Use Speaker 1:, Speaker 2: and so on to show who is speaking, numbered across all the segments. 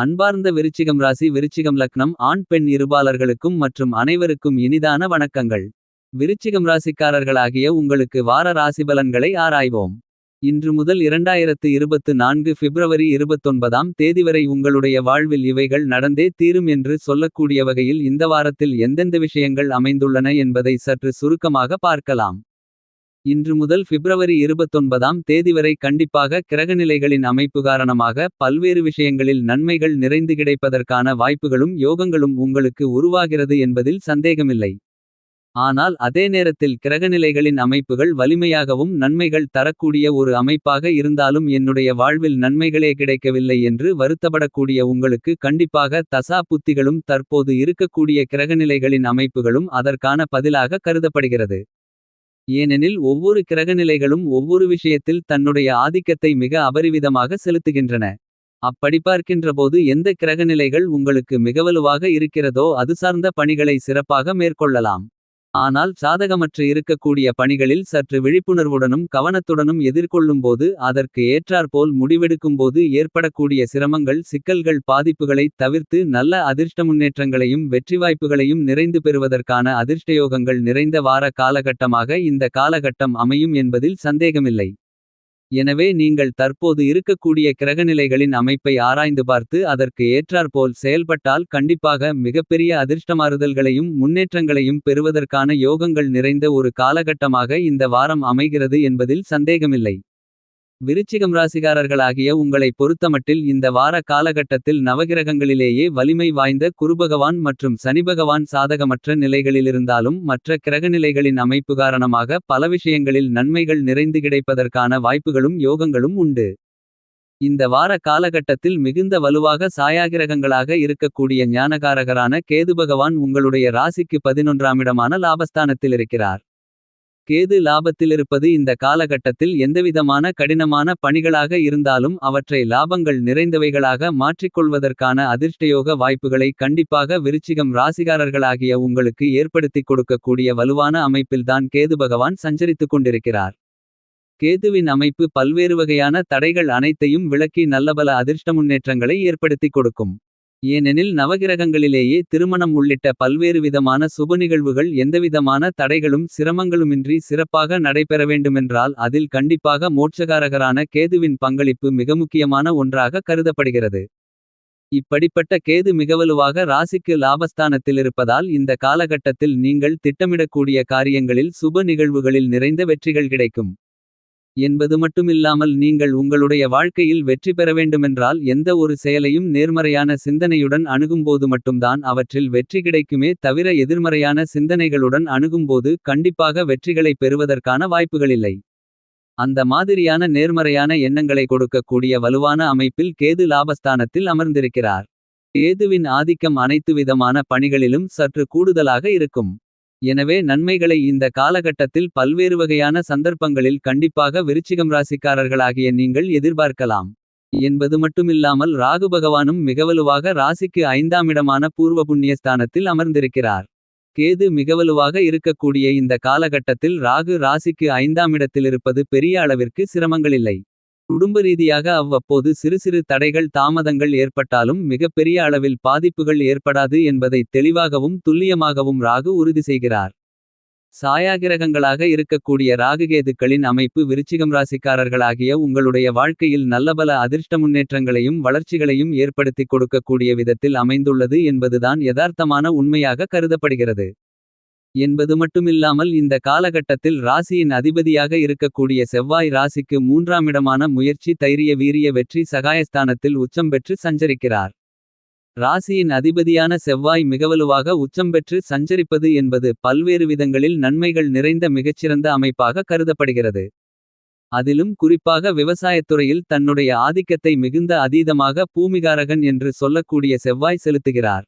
Speaker 1: அன்பார்ந்த விருச்சிகம் ராசி விருச்சிகம் லக்னம் ஆண் பெண் இருபாலர்களுக்கும் மற்றும் அனைவருக்கும் இனிதான வணக்கங்கள். விருச்சிகம் ராசிக்காரர்களாகிய உங்களுக்கு வார ராசிபலன்களை ஆராய்வோம். இன்று முதல் 2024 பிப்ரவரி 29ஆம் தேதி வரை உங்களுடைய வாழ்வில் இவைகள் நடந்தே தீரும் என்று சொல்லக்கூடிய வகையில் இந்த வாரத்தில் எந்தெந்த விஷயங்கள் அமைந்துள்ளன என்பதை சற்று சுருக்கமாக பார்க்கலாம். இன்று முதல் பிப்ரவரி 29ஆம் தேதி வரை கண்டிப்பாக கிரகநிலைகளின் அமைப்பு காரணமாக பல்வேறு விஷயங்களில் நன்மைகள் நிறைந்து கிடைப்பதற்கான வாய்ப்புகளும் யோகங்களும் உங்களுக்கு உருவாகிறது என்பதில் சந்தேகமில்லை. ஆனால் அதே நேரத்தில் கிரகநிலைகளின் அமைப்புகள் வலிமையாகவும் நன்மைகள் தரக்கூடிய ஒரு அமைப்பாக இருந்தாலும் என்னுடைய வாழ்வில் நன்மைகளே கிடைக்கவில்லை என்று வருத்தப்படக்கூடிய உங்களுக்கு கண்டிப்பாக தசா புத்திகளும் தற்போது இருக்கக்கூடிய கிரகநிலைகளின் அமைப்புகளும் அதற்கான பதிலாக கருதப்படுகிறது. ஏனெனில் ஒவ்வொரு கிரகநிலைகளும் ஒவ்வொரு விஷயத்தில் தன்னுடைய ஆதிக்கத்தை மிக அபரிவிதமாக செலுத்துகின்றன. அப்படி பார்க்கின்றபோது எந்த கிரகநிலைகள் உங்களுக்கு மிகவலுவாக இருக்கிறதோ அது சார்ந்த பணிகளை சிறப்பாக மேற்கொள்ளலாம். ஆனால் சாதகமற்று இருக்கக்கூடிய பணிகளில் சற்று விழிப்புணர்வுடனும் கவனத்துடனும் எதிர்கொள்ளும்போது அதற்கு ஏற்றாற்போல் முடிவெடுக்கும்போது ஏற்படக்கூடிய சிரமங்கள் சிக்கல்கள் பாதிப்புகளை தவிர்த்து நல்ல அதிர்ஷ்ட முன்னேற்றங்களையும் வெற்றி வாய்ப்புகளையும் நிறைந்து பெறுவதற்கான அதிர்ஷ்டயோகங்கள் நிறைந்த வார காலகட்டமாக இந்த காலகட்டம் அமையும் என்பதில் சந்தேகமில்லை. எனவே நீங்கள் தற்போது இருக்கக்கூடிய கிரகநிலைகளின் அமைப்பை ஆராய்ந்து பார்த்து அதற்கு ஏற்றாற்போல் செயல்பட்டால் கண்டிப்பாக மிகப்பெரிய அதிர்ஷ்டமாறுதல்களையும் முன்னேற்றங்களையும் பெறுவதற்கான யோகங்கள் நிறைந்த ஒரு காலகட்டமாக இந்த வாரம் அமைகிறது என்பதில் சந்தேகமில்லை. விருச்சிகம் ராசிகாரர்களாகிய உங்களை பொறுத்தமட்டில் இந்த வார காலகட்டத்தில் நவகிரகங்களிலேயே வலிமை வாய்ந்த குருபகவான் மற்றும் சனிபகவான் சாதகமற்ற நிலைகளிலிருந்தாலும் மற்ற கிரகநிலைகளின் அமைப்பு காரணமாக பல விஷயங்களில் நன்மைகள் நிறைந்து கிடைப்பதற்கான வாய்ப்புகளும் யோகங்களும் உண்டு. இந்த வார காலகட்டத்தில் மிகுந்த வலுவாக சாயாகிரகங்களாக இருக்கக்கூடிய ஞானகாரகரான கேதுபகவான் உங்களுடைய ராசிக்கு 11ஆம் இடமான லாபஸ்தானத்தில் இருக்கிறார். கேது லாபத்திலிருப்பது இந்த காலகட்டத்தில் எந்தவிதமான கடினமான பணிகளாக இருந்தாலும் அவற்றை லாபங்கள் நிறைந்தவைகளாக மாற்றிக்கொள்வதற்கான அதிர்ஷ்டயோக வாய்ப்புகளை கண்டிப்பாக விருச்சிகம் ராசிகாரர்களாகிய உங்களுக்கு ஏற்படுத்திக் கொடுக்கக்கூடிய வலுவான அமைப்பில்தான் கேது பகவான் சஞ்சரித்துக் கொண்டிருக்கிறார். கேதுவின் அமைப்பு பல்வேறு வகையான தடைகள் அனைத்தையும் விலக்கி நல்லபல அதிர்ஷ்ட முன்னேற்றங்களை ஏற்படுத்திக் கொடுக்கும். ஏனெனில் நவகிரகங்களிலேயே திருமணம் உள்ளிட்ட பல்வேறு விதமான சுப நிகழ்வுகள் எந்தவிதமான தடைகளும் சிரமங்களுமின்றி சிறப்பாக நடைபெற வேண்டுமென்றால் அதில் கண்டிப்பாக மோட்சகாரகரான கேதுவின் பங்களிப்பு மிக முக்கியமான ஒன்றாக கருதப்படுகிறது. இப்படிப்பட்ட கேது மிகவலுவாக ராசிக்கு லாபஸ்தானத்தில் இருப்பதால் இந்த காலகட்டத்தில் நீங்கள் திட்டமிடக்கூடிய காரியங்களில் சுப நிகழ்வுகளில் நிறைந்த வெற்றிகள் கிடைக்கும் என்பது மட்டுமில்லாமல் நீங்கள் உங்களுடைய வாழ்க்கையில் வெற்றி பெற வேண்டுமென்றால் எந்த ஒரு செயலையும் நேர்மறையான சிந்தனையுடன் அணுகும்போது மட்டும்தான் அவற்றில் வெற்றி கிடைக்குமே தவிர எதிர்மறையான சிந்தனைகளுடன் அணுகும்போது கண்டிப்பாக வெற்றிகளை பெறுவதற்கான வாய்ப்புகளில்லை. அந்த மாதிரியான நேர்மறையான எண்ணங்களை கொடுக்கக்கூடிய வலுவான அமைப்பில் கேது லாபஸ்தானத்தில் அமர்ந்திருக்கிறார். கேதுவின் ஆதிக்கம் அனைத்து விதமான பணிகளிலும் சற்று கூடுதலாக இருக்கும். எனவே நன்மைகளை இந்த காலகட்டத்தில் பல்வேறு வகையான சந்தர்ப்பங்களில் கண்டிப்பாக விருச்சிகம் ராசிக்காரர்களாகிய நீங்கள் எதிர்பார்க்கலாம். என்பது மட்டுமில்லாமல் ராகு பகவானும் மிகவலுவாக ராசிக்கு 5ஆம் இடமான பூர்வ புண்ணியஸ்தானத்தில் அமர்ந்திருக்கிறார். கேது மிகவலுவாக இருக்கக்கூடிய இந்த காலகட்டத்தில் ராகு ராசிக்கு 5ஆம் இடத்திலிருப்பது பெரிய அளவிற்கு சிரமங்களில்லை. குடும்ப ரீதியாக அவ்வப்போது சிறு சிறு தடைகள் தாமதங்கள் ஏற்பட்டாலும் மிகப்பெரிய அளவில் பாதிப்புகள் ஏற்படாது என்பதை தெளிவாகவும் துல்லியமாகவும் ராகு உறுதி செய்கிறார். சாயாகிரகங்களாக இருக்கக்கூடிய ராகுகேதுக்களின் அமைப்பு விருச்சிகம் ராசிக்காரர்களாகிய உங்களுடைய வாழ்க்கையில் நல்லபல அதிர்ஷ்ட முன்னேற்றங்களையும் வளர்ச்சிகளையும் ஏற்படுத்திக் கொடுக்கக்கூடிய விதத்தில் அமைந்துள்ளது என்பதுதான் யதார்த்தமான உண்மையாக கருதப்படுகிறது. என்பது மட்டுமில்லாமல் இந்த காலகட்டத்தில் ராசியின் அதிபதியாக இருக்கக்கூடிய செவ்வாய் ராசிக்கு 3ஆம் இடமான முயற்சி தைரிய வீரிய வெற்றி சகாயஸ்தானத்தில் உச்சம் பெற்று சஞ்சரிக்கிறார். ராசியின் அதிபதியான செவ்வாய் மிகவலுவாக உச்சம் பெற்று சஞ்சரிப்பது என்பது பல்வேறு விதங்களில் நன்மைகள் நிறைந்த மிகச்சிறந்த அமைப்பாக கருதப்படுகிறது. அதிலும் குறிப்பாக விவசாயத்துறையில் தன்னுடைய ஆதிக்கத்தை மிகுந்த அதீதமாக பூமிகாரகன் என்று சொல்லக்கூடிய செவ்வாய் செலுத்துகிறார்.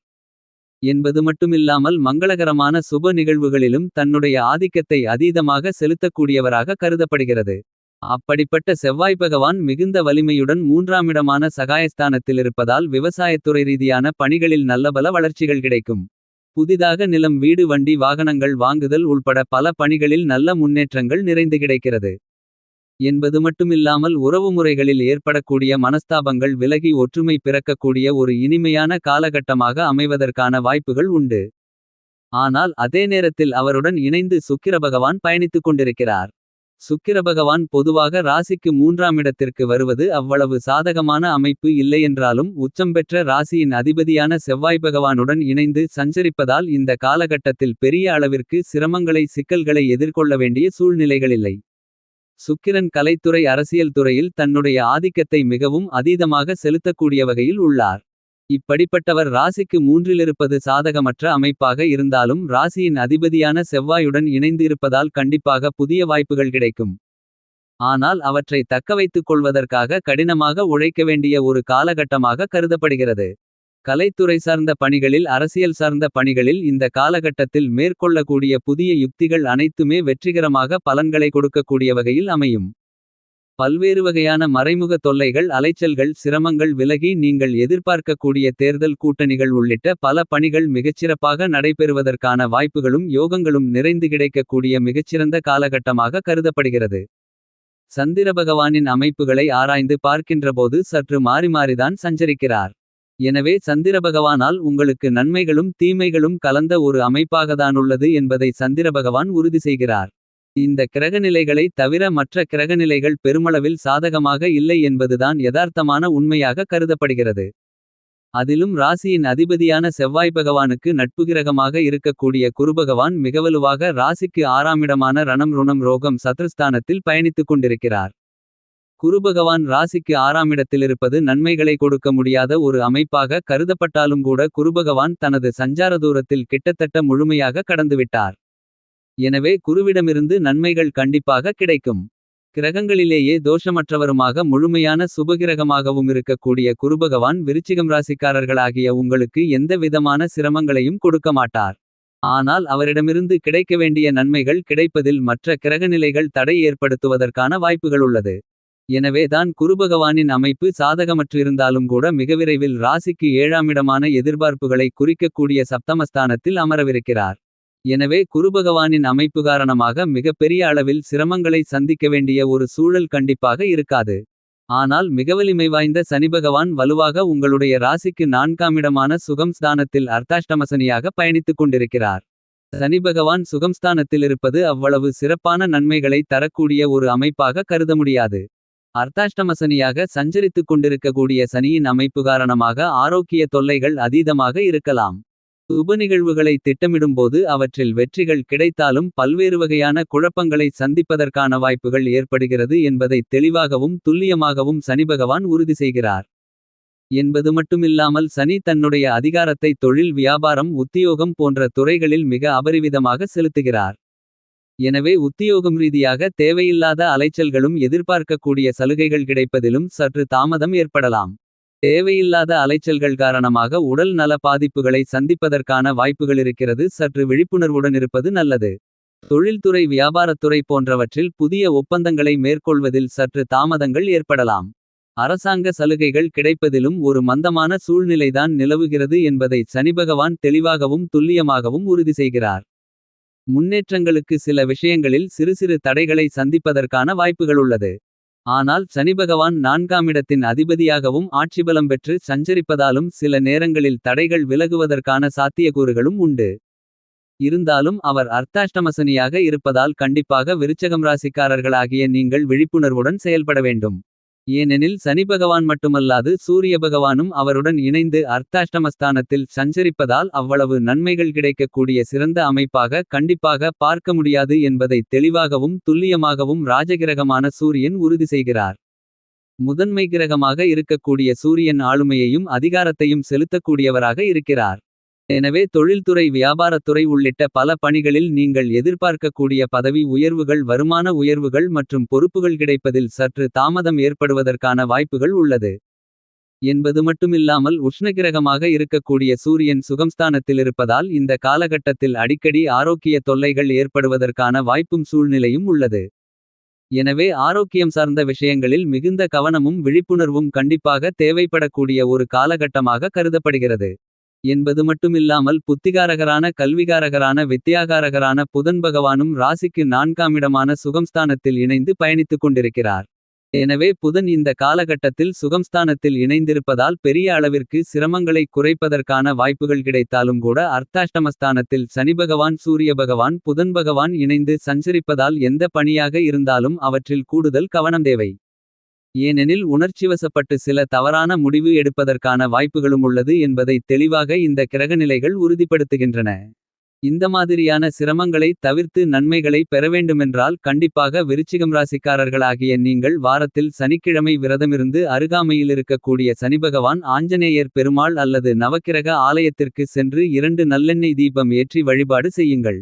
Speaker 1: என்பது மட்டுமில்லாமல் மங்களகரமான சுப நிகழ்வுகளிலும் தன்னுடைய ஆதிக்கத்தை அதீதமாக செலுத்தக்கூடியவராக கருதப்படுகிறது. அப்படிப்பட்ட செவ்வாய் பகவான் மிகுந்த வலிமையுடன் 3ஆம் இடமான சகாயஸ்தானத்தில் இருப்பதால் விவசாயத்துறை ரீதியான பணிகளில் நல்லபல வளர்ச்சிகள் கிடைக்கும். புதிதாக நிலம் வீடு வண்டி வாகனங்கள் வாங்குதல் உள்பட பல பணிகளில் நல்ல முன்னேற்றங்கள் நிறைந்து கிடைக்கிறது. என்பது மட்டுமில்லாமல் உறவுமுறைகளில் ஏற்படக்கூடிய மனஸ்தாபங்கள் விலகி ஒற்றுமை பிறக்கக்கூடிய ஒரு இனிமையான காலகட்டமாக அமைவதற்கான வாய்ப்புகள் உண்டு. ஆனால் அதே நேரத்தில் அவருடன் இணைந்து சுக்கிரபகவான் பயணித்துக் கொண்டிருக்கிறார். சுக்கிரபகவான் பொதுவாக ராசிக்கு 3ஆம் இடத்திற்கு வருவது அவ்வளவு சாதகமான அமைப்பு இல்லையென்றாலும் உச்சம் பெற்ற ராசியின் அதிபதியான செவ்வாய் பகவானுடன் இணைந்து சஞ்சரிப்பதால் இந்த காலகட்டத்தில் பெரிய அளவிற்கு சிக்கல்களை எதிர்கொள்ள வேண்டிய சூழ்நிலைகளில்லை. சுக்கிரன் கலைத்துறை அரசியல் துறையில் தன்னுடைய ஆதிக்கத்தை மிகவும் அதீதமாக செலுத்தக்கூடிய வகையில் உள்ளார். இப்படிப்பட்டவர் ராசிக்கு 3இலிருப்பது சாதகமற்ற அமைப்பாக இருந்தாலும் ராசியின் அதிபதியான செவ்வாயுடன் இணைந்து இருப்பதால் கண்டிப்பாக புதிய வாய்ப்புகள் கிடைக்கும். ஆனால் அவற்றை தக்கவைத்துக் கொள்வதற்காக கடினமாக உழைக்க வேண்டிய ஒரு காலகட்டமாக கருதப்படுகிறது. கலைத்துறை சார்ந்த பணிகளில் அரசியல் சார்ந்த பணிகளில் இந்த காலகட்டத்தில் மேற்கொள்ளக்கூடிய புதிய யுக்திகள் அனைத்துமே வெற்றிகரமாக பலன்களை கொடுக்கக்கூடிய வகையில் அமையும். பல்வேறு வகையான மறைமுக தொல்லைகள் அலைச்சல்கள் சிரமங்கள் விலகி நீங்கள் எதிர்பார்க்கக்கூடிய தேர்தல் கூட்டணிகள் உள்ளிட்ட பல பணிகள் மிகச்சிறப்பாக நடைபெறுவதற்கான வாய்ப்புகளும் யோகங்களும் நிறைந்து கிடைக்கக்கூடிய மிகச்சிறந்த காலகட்டமாக கருதப்படுகிறது. சந்திர பகவானின் அமைப்புகளை ஆராய்ந்து பார்க்கின்றபோது சற்று மாறிதான் சஞ்சரிக்கிறார். எனவே சந்திர பகவானால் உங்களுக்கு நன்மைகளும் தீமைகளும் கலந்த ஒரு அமைப்பாகத்தானுள்ளது என்பதை சந்திர பகவான் உறுதி செய்கிறார். இந்த கிரகநிலைகளை தவிர மற்ற கிரகநிலைகள் பெருமளவில் சாதகமாக இல்லை என்பதுதான் யதார்த்தமான உண்மையாக கருதப்படுகிறது. அதிலும் ராசியின் அதிபதியான செவ்வாய் பகவானுக்கு நட்புகிரகமாக இருக்கக்கூடிய குருபகவான் மிகவலுவாக ராசிக்கு 6ஆம் இடமான ரணம் ருணம் ரோகம் சத்ருஸ்தானத்தில் பயணித்துக் கொண்டிருக்கிறார். குருபகவான் ராசிக்கு 6ஆம் இடத்திலிருப்பது நன்மைகளை கொடுக்க முடியாத ஒரு அமைப்பாக கருதப்பட்டாலும் கூட குருபகவான் தனது சஞ்சார தூரத்தில் கிட்டத்தட்ட முழுமையாக கடந்துவிட்டார். எனவே குருவிடமிருந்து நன்மைகள் கண்டிப்பாக கிடைக்கும். கிரகங்களிலேயே தோஷமற்றவருமாக முழுமையான சுபகிரகமாகவும் இருக்கக்கூடிய குருபகவான் விருச்சிகம் ராசிக்காரர்களாகிய உங்களுக்கு எந்த விதமான சிரமங்களையும் கொடுக்க மாட்டார். ஆனால் அவரிடமிருந்து கிடைக்க வேண்டிய நன்மைகள் கிடைப்பதில் மற்ற கிரகநிலைகள் தடை ஏற்படுத்துவதற்கான வாய்ப்புகள் உள்ளது. எனவே தான் குருபகவானின் அமைப்பு சாதகமற்றிருந்தாலும் கூட மிக விரைவில் ராசிக்கு 7ஆம் இடமான எதிர்பார்ப்புகளை குறிக்கக்கூடிய சப்தமஸ்தானத்தில் அமரவிருக்கிறார். எனவே குருபகவானின் அமைப்பு காரணமாக மிக பெரிய அளவில் சிரமங்களை சந்திக்க வேண்டிய ஒரு சூழல் கண்டிப்பாக இருக்காது. ஆனால் மிக வலிமை வாய்ந்த சனிபகவான் வலுவாக உங்களுடைய ராசிக்கு 4ஆம் இடமான சுகம்ஸ்தானத்தில் அர்த்தாஷ்டமசனியாக பயணித்துக் கொண்டிருக்கிறார். சனிபகவான் சுகம்ஸ்தானத்தில் இருப்பது அவ்வளவு சிறப்பான நன்மைகளை தரக்கூடிய ஒரு அமைப்பாக கருத முடியாது. அர்த்தாஷ்டமசனியாக சஞ்சரித்துக் கொண்டிருக்கக்கூடிய சனியின் அமைப்பு காரணமாக ஆரோக்கிய தொல்லைகள் அதீதமாக இருக்கலாம். சுப நிகழ்வுகளை திட்டமிடும்போது அவற்றில் வெற்றிகள் கிடைத்தாலும் பல்வேறு வகையான குழப்பங்களை சந்திப்பதற்கான வாய்ப்புகள் ஏற்படுகிறது என்பதை தெளிவாகவும் துல்லியமாகவும் சனிபகவான் உறுதி செய்கிறார். என்பது மட்டுமில்லாமல் சனி தன்னுடைய அதிகாரத்தை தொழில் வியாபாரம் உத்தியோகம் போன்ற துறைகளில் மிக அபரிவிதமாக செலுத்துகிறார். எனவே உத்தியோகம் ரீதியாக தேவையில்லாத அலைச்சல்களும் எதிர்பார்க்கக்கூடிய சலுகைகள் கிடைப்பதிலும் சற்று தாமதம் ஏற்படலாம். தேவையில்லாத அலைச்சல்கள் காரணமாக உடல் நல பாதிப்புகளை சந்திப்பதற்கான வாய்ப்புகளிருக்கிறது. சற்று விழிப்புணர்வுடன் இருப்பது நல்லது. தொழில்துறை வியாபாரத்துறை போன்றவற்றில் புதிய ஒப்பந்தங்களை மேற்கொள்வதில் சற்று தாமதங்கள் ஏற்படலாம். அரசாங்க சலுகைகள் கிடைப்பதிலும் ஒரு மந்தமான சூழ்நிலைதான் நிலவுகிறது என்பதை சனிபகவான் தெளிவாகவும் துல்லியமாகவும் உறுதி செய்கிறார். முன்னேற்றங்களுக்கு சில விஷயங்களில் சிறு சிறு தடைகளை சந்திப்பதற்கான வாய்ப்புகளுள்ளது. ஆனால் சனிபகவான் 4ஆம் இடத்தின் அதிபதியாகவும் ஆட்சிபலம் பெற்று சஞ்சரிப்பதாலும் சில நேரங்களில் தடைகள் விலகுவதற்கான சாத்தியக்கூறுகளும் உண்டு. இருந்தாலும் அவர் அர்த்தாஷ்டமசனியாக இருப்பதால் கண்டிப்பாக விருச்சகம் ராசிக்காரர்களாகிய நீங்கள் விழிப்புணர்வுடன் செயல்பட வேண்டும். ஏனெனில் சனிபகவான் மட்டுமல்லாது சூரிய பகவானும் அவருடன் இணைந்து அர்த்தாஷ்டமஸ்தானத்தில் சஞ்சரிப்பதால் அவ்வளவு நன்மைகள் கிடைக்கக்கூடிய சிறந்த அமைப்பாக கண்டிப்பாக பார்க்க முடியாது என்பதை தெளிவாகவும் துல்லியமாகவும் ராஜகிரகமான சூரியன் உறுதி செய்கிறார். முதன்மை கிரகமாக இருக்கக்கூடிய சூரியன் ஆளுமையையும் அதிகாரத்தையும் செலுத்தக்கூடியவராக இருக்கிறார். எனவே தொழில்துறை வியாபாரத்துறை உள்ளிட்ட பல பணிகளில் நீங்கள் எதிர்பார்க்கக்கூடிய பதவி உயர்வுகள் வருமான உயர்வுகள் மற்றும் பொறுப்புகள் கிடைப்பதில் சற்று தாமதம் ஏற்படுவதற்கான வாய்ப்புகள் உள்ளது. என்பது மட்டுமில்லாமல் உஷ்ணகிரகமாக இருக்கக்கூடிய சூரியன் சுகம்ஸ்தானத்தில் இருப்பதால் இந்த காலகட்டத்தில் அடிக்கடி ஆரோக்கிய தொல்லைகள் ஏற்படுவதற்கான வாய்ப்பும் சூழ்நிலையும் உள்ளது. எனவே ஆரோக்கியம் சார்ந்த விஷயங்களில் மிகுந்த கவனமும் விழிப்புணர்வும் கண்டிப்பாக தேவைப்படக்கூடிய ஒரு காலகட்டமாக கருதப்படுகிறது. என்பது மட்டுமில்லாமல் புத்திகாரகரான கல்விகாரகரான வித்தியாகாரகரான புதன் பகவானும் ராசிக்கு 4ஆம் இடமான சுகம்ஸ்தானத்தில் இணைந்து பயணித்துக் கொண்டிருக்கிறார். எனவே புதன் இந்த காலகட்டத்தில் சுகம்ஸ்தானத்தில் இணைந்திருப்பதால் பெரிய அளவிற்கு சிரமங்களை குறைப்பதற்கான வாய்ப்புகள் கிடைத்தாலும் கூட அர்த்தாஷ்டமஸ்தானத்தில் சனிபகவான் சூரிய பகவான் புதன் பகவான் இணைந்து சஞ்சரிப்பதால் எந்த பணியாக இருந்தாலும் அவற்றில் கூடுதல் கவனம் தேவை. ஏனெனில் உணர்ச்சிவசப்பட்டு சில தவறான முடிவு எடுப்பதற்கான வாய்ப்புகளும் உள்ளது என்பதை தெளிவாக இந்த கிரகநிலைகள் உறுதிப்படுத்துகின்றன. இந்த மாதிரியான சிரமங்களை தவிர்த்து நன்மைகளை பெறவேண்டுமென்றால் கண்டிப்பாக விருச்சிகம் ராசிக்காரர்களாகிய நீங்கள் வாரத்தில் சனிக்கிழமை விரதமிருந்து அருகாமையில் இருக்கக்கூடிய சனிபகவான் ஆஞ்சநேயர் பெருமாள் அல்லது நவக்கிரக ஆலயத்திற்கு சென்று 2 நல்லெண்ணெய் தீபம் ஏற்றி வழிபாடு செய்யுங்கள்.